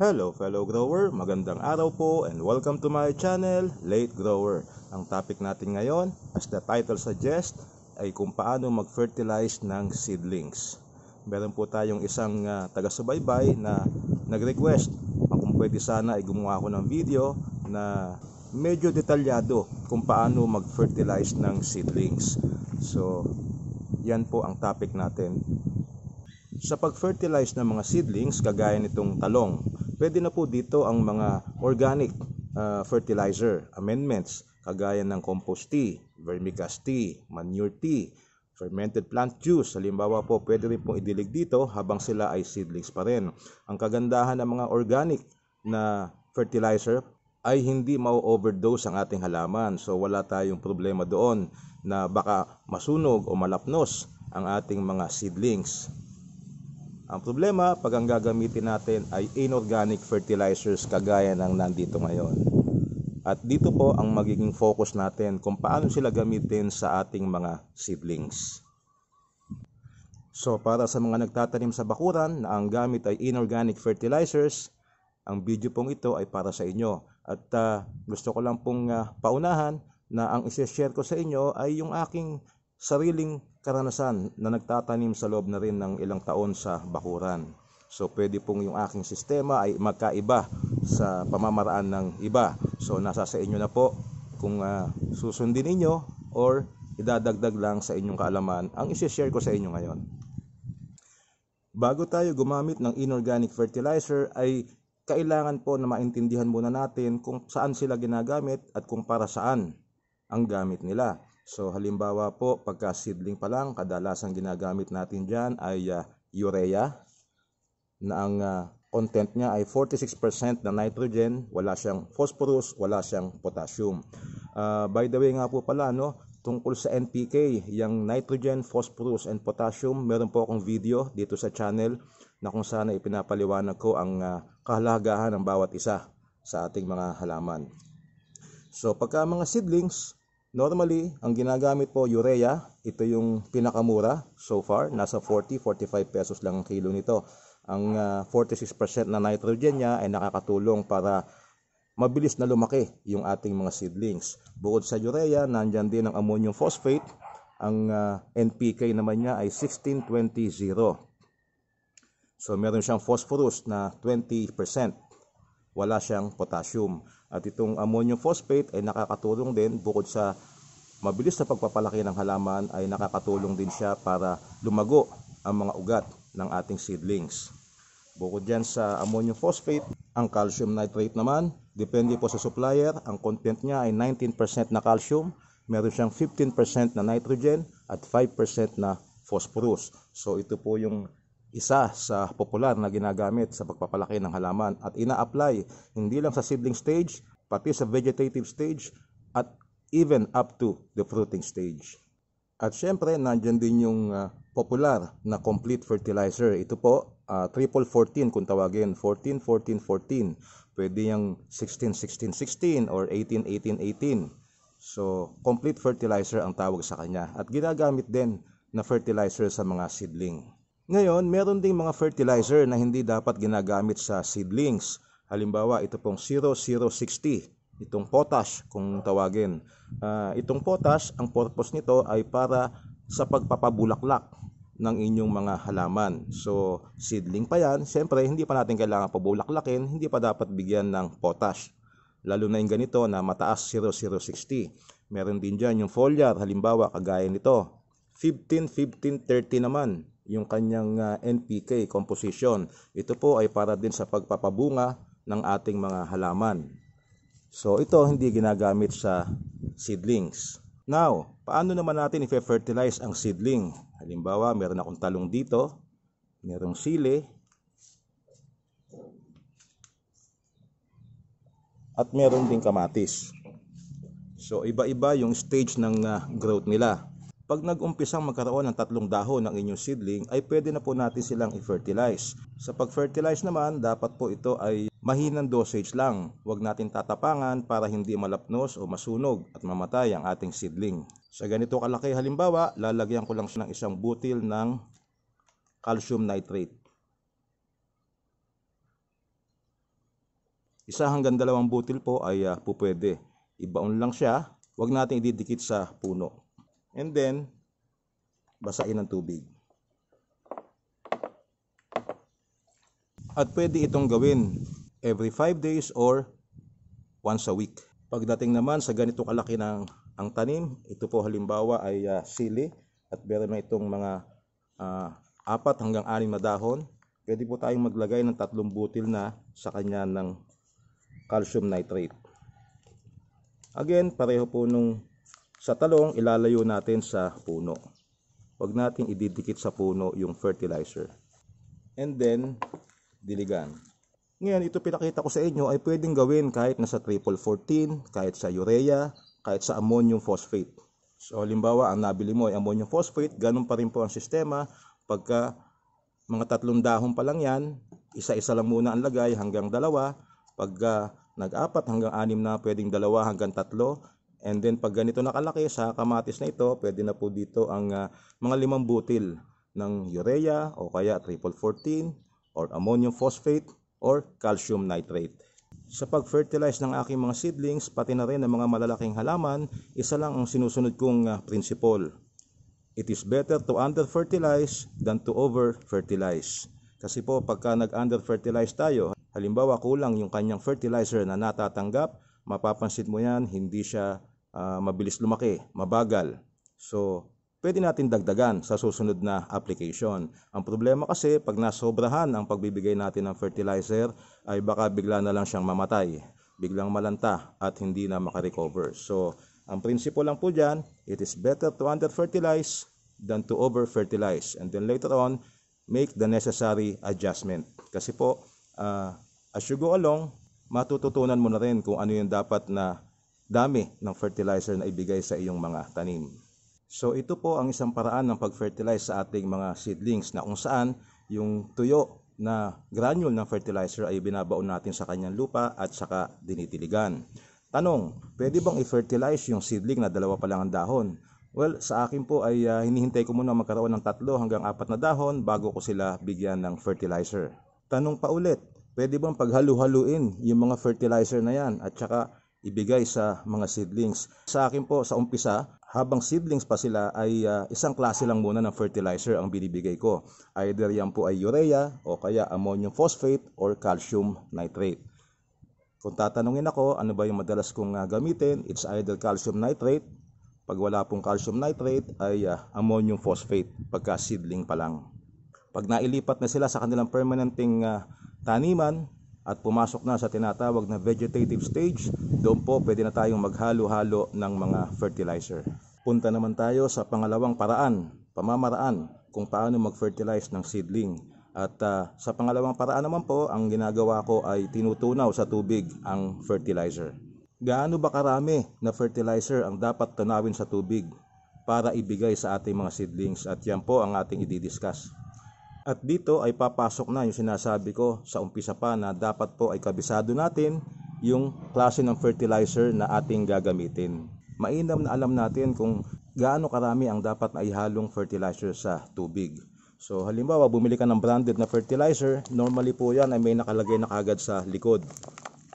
Hello fellow grower, magandang araw po and welcome to my channel, Late Grower. Ang topic natin ngayon, as the title suggests, ay kung paano mag-fertilize ng seedlings. Meron po tayong isang taga-subaybay na nag-request kung pwede sana ay gumawa ako ng video na medyo detalyado kung paano mag-fertilize ng seedlings. So, yan po ang topic natin. Sa pag-fertilize ng mga seedlings, kagaya nitong talong, pwede na po dito ang mga organic fertilizer amendments, kagaya ng compost tea, vermicast tea, manure tea, fermented plant juice. Halimbawa po, pwede rin pong idilig dito habang sila ay seedlings pa rin. Ang kagandahan ng mga organic na fertilizer ay hindi mau-overdose ang ating halaman. So wala tayong problema doon na baka masunog o malapnos ang ating mga seedlings. Ang problema, pag ang gagamitin natin ay inorganic fertilizers kagaya ng nandito ngayon. At dito po ang magiging focus natin kung paano sila gamitin sa ating mga seedlings. So para sa mga nagtatanim sa bakuran na ang gamit ay inorganic fertilizers, ang video pong ito ay para sa inyo. At gusto ko lang pong paunahan na ang isi-share ko sa inyo ay yung aking sariling karanasan na nagtatanim sa loob na rin ng ilang taon sa bakuran. So pwede pong yung aking sistema ay magkaiba sa pamamaraan ng iba. So nasa sa inyo na po kung susundin ninyo or idadagdag lang sa inyong kaalaman ang isi-share ko sa inyo ngayon. Bago tayo gumamit ng inorganic fertilizer ay kailangan po na maintindihan muna natin kung saan sila ginagamit at kung para saan ang gamit nila. So halimbawa po, pagka seedling pa lang, kadalasan ginagamit natin dyan ay urea na ang content niya ay 46% na nitrogen, wala siyang phosphorus, wala siyang potassium. By the way nga po pala, tungkol sa NPK, yung nitrogen, phosphorus, and potassium, meron po akong video dito sa channel na kung saan ipinapaliwanag ko ang kahalagahan ng bawat isa sa ating mga halaman. So pagka mga seedlings, normally, ang ginagamit po urea, ito yung pinakamura so far, nasa 40-45 pesos lang ang kilo nito. Ang 46% na nitrogen niya ay nakakatulong para mabilis na lumaki yung ating mga seedlings. Bukod sa urea, nandyan din ang ammonium phosphate. Ang NPK naman niya ay 16-20-0. So meron siyang phosphorus na 20%. Wala siyang potassium. At itong ammonium phosphate ay nakakatulong din bukod sa mabilis na pagpapalaki ng halaman ay nakakatulong din siya para lumago ang mga ugat ng ating seedlings. Bukod dyan sa ammonium phosphate, ang calcium nitrate naman, depende po sa supplier, ang content niya ay 19% na calcium, meron siyang 15% na nitrogen at 5% na phosphorus. So ito po yung isa sa popular na ginagamit sa pagpapalaki ng halaman at ina-apply hindi lang sa seedling stage, pati sa vegetative stage at even up to the fruiting stage. At syempre, nandyan din yung popular na complete fertilizer. Ito po, triple 14 kung tawagin, 14-14-14. Pwede yung 16-16-16 or 18-18-18. So, complete fertilizer ang tawag sa kanya. At ginagamit din na fertilizer sa mga seedling. Ngayon, meron ding mga fertilizer na hindi dapat ginagamit sa seedlings. Halimbawa, ito pong 0060. Itong potash kung tawagin. Itong potash, ang purpose nito ay para sa pagpapabulaklak ng inyong mga halaman. So, seedling pa yan. Siyempre, hindi pa natin kailangan pabulaklakin. Hindi pa dapat bigyan ng potash. Lalo na yung ganito na mataas 0060. Meron din dyan yung foliar. Halimbawa, kagaya nito. 15-15-30 naman yung kanyang NPK composition. Ito po ay para din sa pagpapabunga ng ating mga halaman. So ito hindi ginagamit sa seedlings. Now, paano naman natin i-fertilize ang seedling? Halimbawa, meron akong talong dito, merong sili, at meron ding kamatis. So iba-iba yung stage ng growth nila. Pag nag-umpisang magkaroon ng 3 dahon ng inyong seedling, ay pwede na po natin silang i-fertilize. Sa pag-fertilize naman, dapat po ito ay mahinang dosage lang. Huwag natin tatapangan para hindi malapnos o masunog at mamatay ang ating seedling. Sa ganito kalaki halimbawa, lalagyan ko lang siya ng isang butil ng calcium nitrate. 1 hanggang 2 butil po ay pupwede. Ibaon lang siya, huwag natin ididikit sa puno. And then, basain ng tubig. At pwede itong gawin every 5 days or once a week. Pagdating naman sa ganito kalaki ng ang tanim, ito po halimbawa ay sili at meron na itong mga 4 hanggang 6 na dahon. Pwede po tayong maglagay ng 3 butil na sa kanya ng calcium nitrate. Again, pareho po nung sa talong, ilalayo natin sa puno. Huwag natin ididikit sa puno yung fertilizer. And then, diligan. Ngayon, ito pinakita ko sa inyo ay pwedeng gawin kahit nasa triple 14, kahit sa urea, kahit sa ammonium phosphate. So, halimbawa, ang nabili mo ay ammonium phosphate, ganun pa rin po ang sistema. Pagka mga 3 dahon pa lang yan, isa-isa lang muna ang lagay hanggang 2. Pagka nag-4 hanggang 6 na, pwedeng 2 hanggang 3. And then, pag ganito nakalaki sa kamatis na ito, pwede na po dito ang mga 5 butil ng urea o kaya triple 14 or ammonium phosphate or calcium nitrate. Sa pag-fertilize ng aking mga seedlings, pati na rin ng mga malalaking halaman, isa lang ang sinusunod kong principle. It is better to under-fertilize than to over-fertilize. Kasi po, pagka nag-under-fertilize tayo, halimbawa kulang yung kanyang fertilizer na natatanggap, mapapansin mo yan, hindi siya mabilis lumaki, mabagal. So, pwede natin dagdagan sa susunod na application. Ang problema kasi, pag nasobrahan ang pagbibigay natin ng fertilizer, ay baka bigla na lang siyang mamatay, biglang malanta at hindi na makarecover. So, ang prinsipyo lang po dyan, it is better to under-fertilize than to over-fertilize. And then later on, make the necessary adjustment. Kasi po, as you go along, matututunan mo na rin kung ano yung dapat na dami ng fertilizer na ibigay sa iyong mga tanim. So ito po ang isang paraan ng pag-fertilize sa ating mga seedlings na kung saan yung tuyo na granule ng fertilizer ay binabaon natin sa kanyang lupa at saka dinitiligan. Tanong, pwede bang i-fertilize yung seedling na 2 pa lang ang dahon? Well, sa akin po ay hinihintay ko muna magkaroon ng 3 hanggang 4 na dahon bago ko sila bigyan ng fertilizer. Tanong pa ulit, pwede bang paghalu-haluin yung mga fertilizer na yan at saka ibigay sa mga seedlings? Sa akin po, sa umpisa, habang seedlings pa sila ay isang klase lang muna ng fertilizer ang binibigay ko. Either yan po ay urea o kaya ammonium phosphate or calcium nitrate. Kung tatanungin ako, ano ba yung madalas kong gamitin? It's either calcium nitrate. Pag wala pong calcium nitrate ay ammonium phosphate pagka seedling pa lang. Pag nailipat na sila sa kanilang permanenteng taniman, at pumasok na sa tinatawag na vegetative stage, doon po pwede na tayong maghalo-halo ng mga fertilizer. Punta naman tayo sa pangalawang pamamaraan kung paano mag-fertilize ng seedling. At sa pangalawang paraan naman po, ang ginagawa ko ay tinutunaw sa tubig ang fertilizer. Gaano ba karami na fertilizer ang dapat tunawin sa tubig para ibigay sa ating mga seedlings? At yan po ang ating i-discuss. At dito ay papasok na yung sinasabi ko sa umpisa pa na dapat po ay kabisado natin yung klase ng fertilizer na ating gagamitin. Mainam na alam natin kung gaano karami ang dapat na ihalong fertilizer sa tubig. So halimbawa, bumili ka ng branded na fertilizer, normally po yan ay may nakalagay na kagad sa likod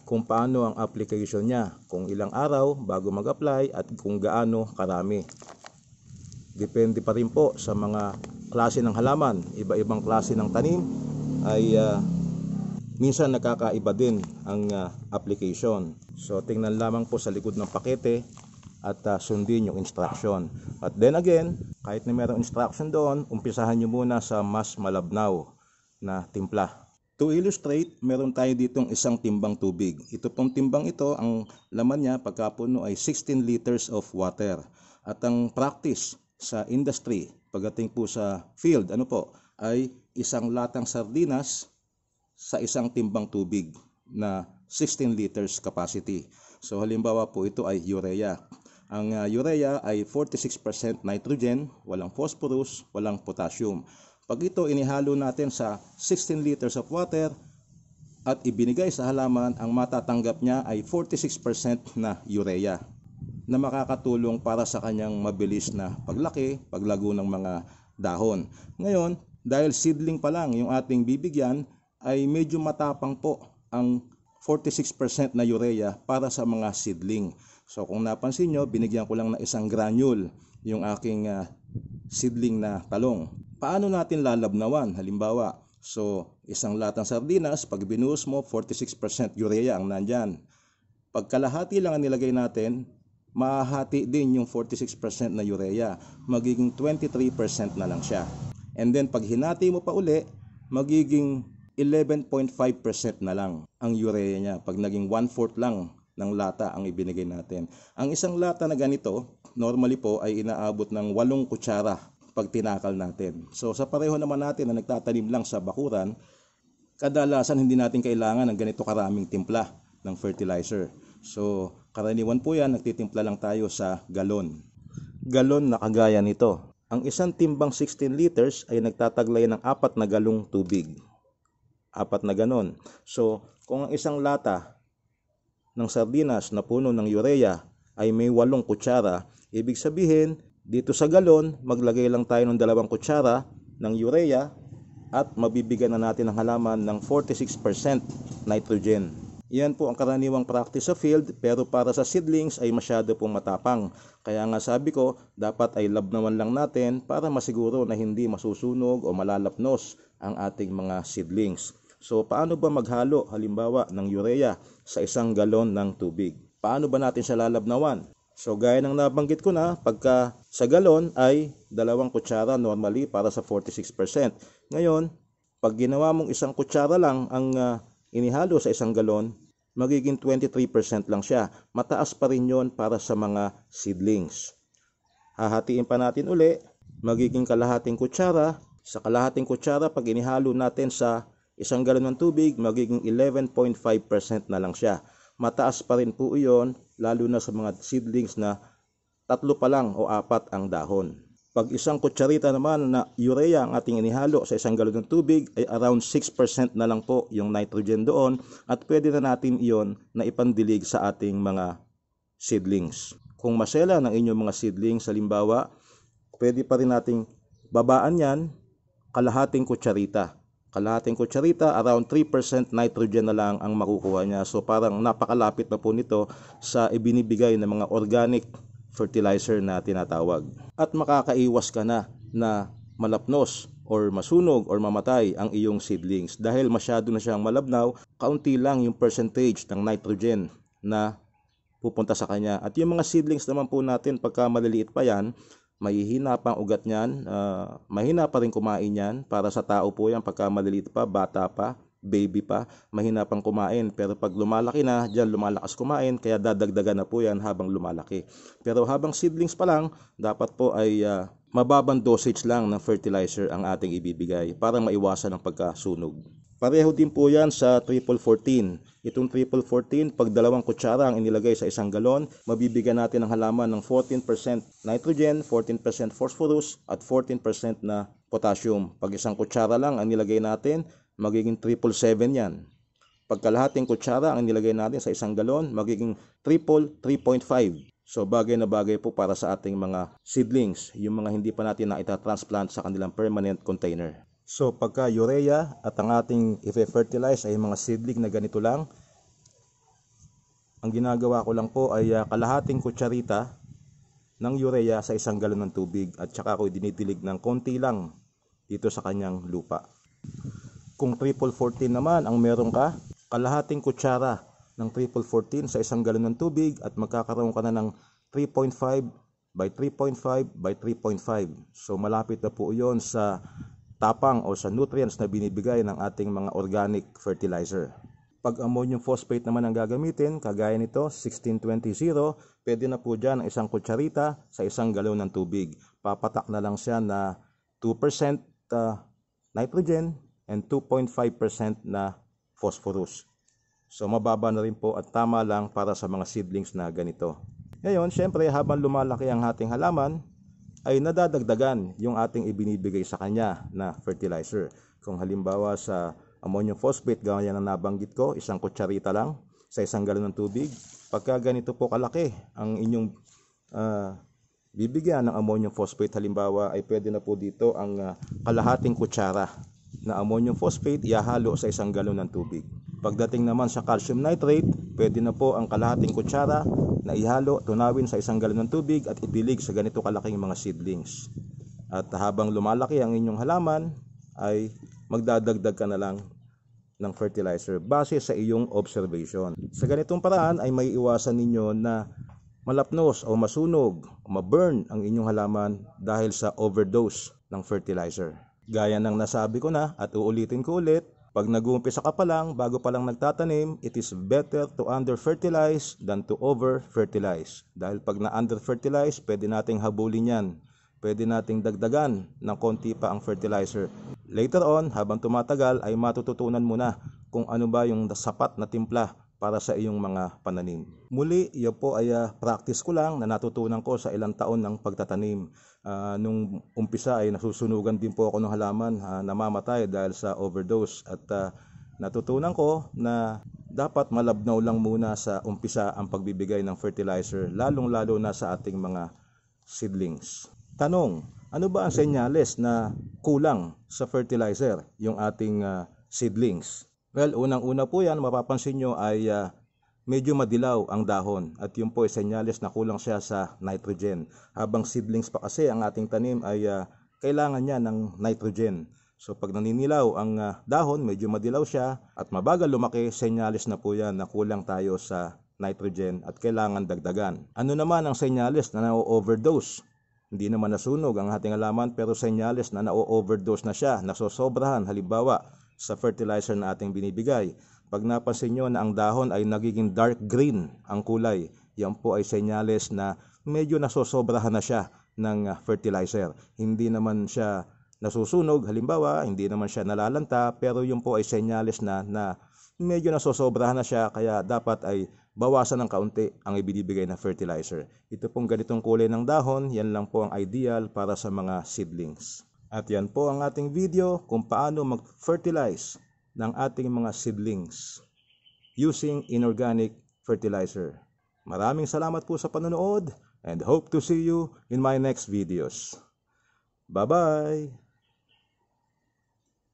kung paano ang application niya, kung ilang araw bago mag-apply at kung gaano karami. Depende pa rin po sa mga klase ng halaman, iba-ibang klase ng tanim ay minsan nakakaiba din ang application. So tingnan lamang po sa likod ng pakete at sundin yung instruction. At then again, kahit na mayroong instruction doon, umpisahan nyo muna sa mas malabnaw na timpla. To illustrate, meron tayo ditong isang timbang tubig. Ito pong timbang ito, ang laman niya pagkapuno ay 16 liters of water. At ang practice sa industry, pagdating po sa field, ay isang latang sardinas sa isang timbang tubig na 16 liters capacity. So halimbawa po ito ay urea. Ang urea ay 46% nitrogen, walang phosphorus, walang potassium. Pag ito inihalo natin sa 16 liters of water at ibinigay sa halaman, ang matatanggap niya ay 46% na urea na makakatulong para sa kanyang mabilis na paglaki, paglago ng mga dahon. Ngayon, dahil seedling pa lang yung ating bibigyan, ay medyo matapang po ang 46% na urea para sa mga seedling. So kung napansin nyo, binigyan ko lang na isang granule yung aking seedling na talong. Paano natin lalabnawan? Halimbawa, so isang latang sardinas, pag binuhos mo, 46% urea ang nandyan. Pag kalahati lang ang nilagay natin, mahahati din yung 46% na urea. Magiging 23% na lang siya. And then pag hinati mo pa uli, magiging 11.5% na lang ang urea niya pag naging 1/4 lang ng lata ang ibinigay natin. Ang isang lata na ganito, normally po ay inaabot ng 8 kutsara pag tinakal natin. So sa pareho naman natin na nagtatanim lang sa bakuran, kadalasan hindi natin kailangan ng ganito karaming timpla ng fertilizer. So karaniwan po yan, nagtitimpla lang tayo sa galon. Galon na kagaya nito. Ang isang timbang 16 liters ay nagtataglay ng 4 na galong tubig. 4 na ganon. So, kung ang isang lata ng sardinas na puno ng urea ay may 8 kutsara, ibig sabihin, dito sa galon, maglagay lang tayo ng 2 kutsara ng urea at mabibigyan na natin ang halaman ng 46% nitrogen. Yan po ang karaniwang practice sa field, pero para sa seedlings ay masyado pong matapang. Kaya nga sabi ko, dapat ay labnawan lang natin para masiguro na hindi masusunog o malalapnos ang ating mga seedlings. So paano ba maghalo halimbawa ng urea sa isang galon ng tubig? Paano ba natin siya lalabnawan? So gaya ng nabanggit ko na, pagka sa galon ay 2 kutsara normally para sa 46%. Ngayon, pag ginawa mong 1 kutsara lang ang inihalo sa isang galon, magiging 23% lang siya. Mataas pa rin yon para sa mga seedlings. Hahatiin pa natin uli, magiging kalahating kutsara. Sa kalahating kutsara, pag inihalo natin sa isang galon ng tubig, magiging 11.5% na lang siya. Mataas pa rin po iyon, lalo na sa mga seedlings na 3 pa lang o 4 ang dahon. Pag 1 kutsarita naman na urea ang ating inihalo sa isang galon ng tubig, ay around 6% na lang po yung nitrogen doon, at pwede na natin iyon na ipandilig sa ating mga seedlings. Kung masela ng inyong mga seedlings, halimbawa, pwede pa rin nating babaan yan kalahating kutsarita. Kalahating kutsarita, around 3% nitrogen na lang ang makukuha niya. So parang napakalapit na po nito sa ibinibigay ng mga organic fertilizer na tinatawag. At makakaiwas ka na malapnos or masunog or mamatay ang iyong seedlings dahil masyado na siyang malabnaw, kaunti lang yung percentage ng nitrogen na pupunta sa kanya. At yung mga seedlings naman po natin, pagka maliliit pa yan, mahihina pa ang ugat niyan, mahina pa rin kumain yan. Para sa tao po yan, pagka maliliit pa, bata pa, baby pa, mahina pang kumain. Pero pag lumalaki na, dyan lumalakas kumain, kaya dadagdagan na po yan habang lumalaki. Pero habang seedlings pa lang, dapat po ay mababang dosage lang ng fertilizer ang ating ibibigay para maiwasan ang pagkasunog. Pareho din po yan sa triple 14. Itong triple 14, pag 2 kutsara ang inilagay sa isang galon, mabibigyan natin ng halaman ng 14% nitrogen, 14% phosphorus, at 14% na potassium. Pag 1 kutsara lang ang nilagay natin, magiging triple 7 yan. Pag kalahating kutsara ang nilagay natin sa isang galon, magiging triple 3.5. So bagay na bagay po para sa ating mga seedlings, yung mga hindi pa natin na itatransplant sa kanilang permanent container. So pagka urea at ang ating i-fertilize ay mga seedling na ganito lang, ang ginagawa ko lang po ay kalahating kutsarita ng urea sa isang galon ng tubig at saka ko dinidilig ng konti lang dito sa kanyang lupa. Kung triple 14 naman ang meron ka, kalahating kutsara ng triple 14 sa isang galon ng tubig at magkakaroon ka na ng 3.5 by 3.5 by 3.5. So malapit na po iyon sa tapang o sa nutrients na binibigay ng ating mga organic fertilizer. Pag ammonium phosphate naman ang gagamitin, kagaya nito 1620, pwede na po dyan ang 1 kutsarita sa isang galon ng tubig. Papatak na lang siya na 2% nitrogen and 2.5% na phosphorus. So mababa na rin po at tama lang para sa mga seedlings na ganito. Ngayon, syempre habang lumalaki ang ating halaman, ay nadadagdagan yung ating ibinibigay sa kanya na fertilizer. Kung halimbawa sa ammonium phosphate, gaya na nabanggit ko, 1 kutsarita lang sa isang galon ng tubig. Pagka ganito po kalaki ang inyong bibigyan ng ammonium phosphate, halimbawa ay pwede na po dito ang kalahating kutsara na ammonium phosphate ihahalo sa 1 galon ng tubig. Pagdating naman sa calcium nitrate, pwede na po ang kalahating kutsara na ihalo, tunawin sa 1 galon ng tubig at idilig sa ganito kalaking mga seedlings. At habang lumalaki ang inyong halaman, ay magdadagdag ka na lang ng fertilizer base sa iyong observation. Sa ganitong paraan ay may iwasan ninyo na malapnos o masunog o ma-burn ang inyong halaman dahil sa overdose ng fertilizer. Gaya ng nasabi ko na at uulitin ko ulit, pag nag-uumpisa ka pa lang, bago pa lang nagtatanim, it is better to under-fertilize than to over-fertilize. Dahil pag na-under-fertilize, pwede nating habulin yan. Pwede nating dagdagan ng konti pa ang fertilizer. Later on, habang tumatagal, ay matututunan mo na kung ano ba yung sapat na timpla para sa iyong mga pananim. Muli, iyo po ay practice ko lang na natutunan ko sa ilang taon ng pagtatanim. Nung umpisa ay nasusunugan din po ako ng halaman, namamatay dahil sa overdose. At natutunan ko na dapat malabnaw lang muna sa umpisa ang pagbibigay ng fertilizer, lalong-lalo na sa ating mga seedlings. Tanong, ano ba ang senyales na kulang sa fertilizer yung ating seedlings? Well, unang-una po yan, mapapansin nyo ay medyo madilaw ang dahon at yun po ay senyales na kulang siya sa nitrogen. Habang seedlings pa kasi ang ating tanim ay kailangan niya ng nitrogen. So pag naninilaw ang dahon, medyo madilaw siya at mabagal lumaki, senyales na po yan na kulang tayo sa nitrogen at kailangan dagdagan. Ano naman ang senyales na na-overdose? Hindi naman nasunog ang ating halaman pero senyales na na-overdose na siya, nasosobrahan halimbawa sa fertilizer na ating binibigay. Pag napansin nyo na ang dahon ay nagiging dark green ang kulay, yan po ay senyales na medyo nasosobrahan na siya ng fertilizer. Hindi naman siya nasusunog, halimbawa, hindi naman siya nalalanta, pero yun po ay senyales na medyo nasosobrahan na siya, kaya dapat ay bawasan ng kaunti ang ibinibigay na fertilizer. Ito pong ganitong kulay ng dahon, yan lang po ang ideal para sa mga seedlings. At yan po ang ating video kung paano mag-fertilize ng ating mga seedlings using inorganic fertilizer. Maraming salamat po sa panonood and hope to see you in my next videos. Bye-bye!